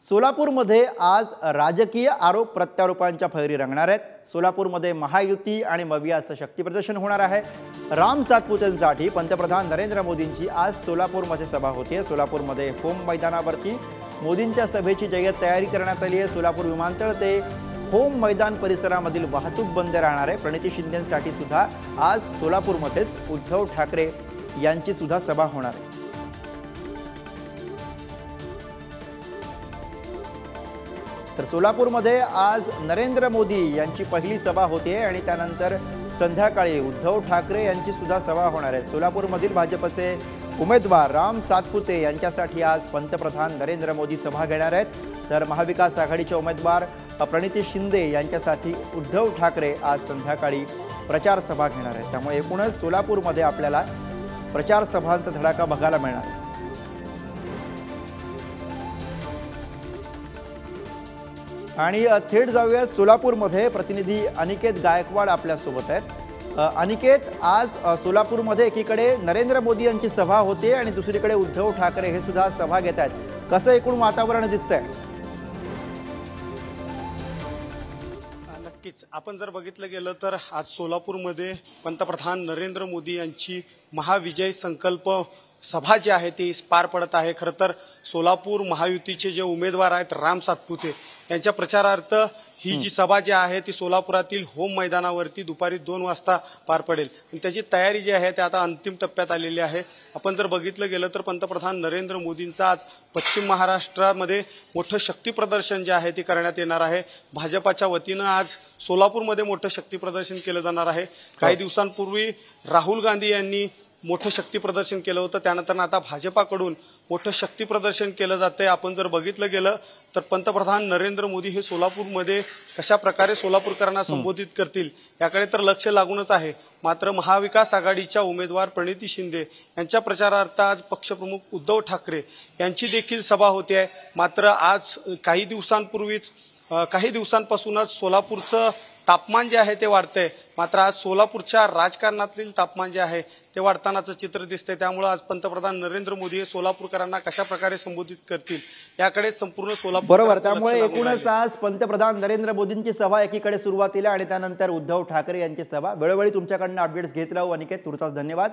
सोलापूरमध्ये आज राजकीय आरोप प्रत्यारोपांच्या फैरी रंगणार आहेत। सोलापूरमध्ये महायुती आणि मवियाचं शक्ती प्रदर्शन होणार आहे। राम सातपुतेंसाठी पंतप्रधान नरेंद्र मोदींची आज सोलापूरमध्ये सभा होते। सोलापूरमध्ये होम मैदानावरती मोदींच्या सभेची जय्यत तयारी करण्यात आली आहे। सोलापूर विमानतळ ते होम मैदान परिसरामधील वाहतूक बंद राहणार आहे। प्रणिती शिंदेंसाठी सुद्धा आज सोलापूरमध्येच उद्धव ठाकरे यांची सुद्धा सभा होणार आहे। तर सोलापूरमध्ये आज नरेंद्र मोदी यांची पहिली सभा होते आणि त्यानंतर संध्याकाळी उद्धव ठाकरे यांची सुद्धा सभा होणार आहे। सोलापूरमधील भाजपचे उमेदवार राम सातपुते यांच्यासाठी आज पंतप्रधान नरेंद्र मोदी सभा घेणार आहेत। तर महाविकास आघाडीचे उमेदवार प्रणिती शिंदे यांच्यासाठी उद्धव ठाकरे आज संध्याकाळी प्रचार सभा घेणार आहेत। त्यामुळे एकूणच सोलापूरमध्ये आपल्याला प्रचार सभांचा धडाका बघायला मिळणार आहे। आणि थेट जाऊया सोलापूरमध्ये प्रतिनिधी अनिकेत गायकवाड आपल्या सोबत आहेत। अनिकेत, आज सोलापूरमध्ये एकीकडे नरेंद्र मोदी यांची सभा होते आणि दुसरीकडे उद्धव ठाकरे हे सुद्धा सभा घेत आहेत। कसं एकूण वातावरण दिसतंय? नक्कीच आपण जर बघितलं गेलं तर आज सोलापूरमध्ये पंतप्रधान नरेंद्र मोदी यांची महाविजय संकल्प सभा जी आहे ती पार पडत आहे। खरं तर सोलापूर महायुतीचे जे उमेदवार आहेत राम सातपुते यांच्या प्रचारार्थ ही जी सभा जी आहे ती सोलापुरातील होम मैदानावरती दुपारी 2 वाजता पार पडेल आणि त्याची तयारी जी आहे ती आता अंतिम टप्प्यात आलेली आहे। आपण जर बघितलं गेलं तर पंतप्रधान नरेंद्र मोदींचं आज पश्चिम महाराष्ट्रामध्ये मोठं शक्ती प्रदर्शन जे आहे ते करण्यात येणार आहे। भाजपाच्या वतीनं आज सोलापूरमध्ये मोठं शक्ती प्रदर्शन केलं जाणार आहे। काही दिवसांपूर्वी राहुल गांधी यांनी मोठं शक्ती प्रदर्शन केलं होतं, त्यानंतर आता भाजपाकडून मोठं शक्ती प्रदर्शन केलं जातंय। आपण जर बघितलं गेलं तर पंतप्रधान नरेंद्र मोदी हे सोलापूरमध्ये कशा प्रकारे सोलापूरकरांना संबोधित करतील याकडे तर लक्ष लागूनच आहे। मात्र महाविकास आघाडीच्या उमेदवार प्रणिती शिंदे यांच्या प्रचारार्थ आज पक्षप्रमुख उद्धव ठाकरे यांची देखील सभा होते आहे। मात्र आज काही दिवसांपासूनच सोलापूरचं तापमान जे आहे ते वाढतंय। मात्र आज सोलापूरच्या राजकारणातील तापमान जे आहे ते वाढतानाचं चित्र दिसतंय। त्यामुळे आज पंतप्रधान नरेंद्र मोदी हे सोलापूरकरांना कशा प्रकारे संबोधित करतील याकडे संपूर्ण सोलापूर बरोबर। त्यामुळे एकूणच आज पंतप्रधान नरेंद्र मोदींची सभा एकीकडे सुरुवातीला आणि त्यानंतर उद्धव ठाकरे यांची सभा। वेळोवेळी तुमच्याकडून अपडेट्स घेत राहू अनिकेत, तुर्तास धन्यवाद।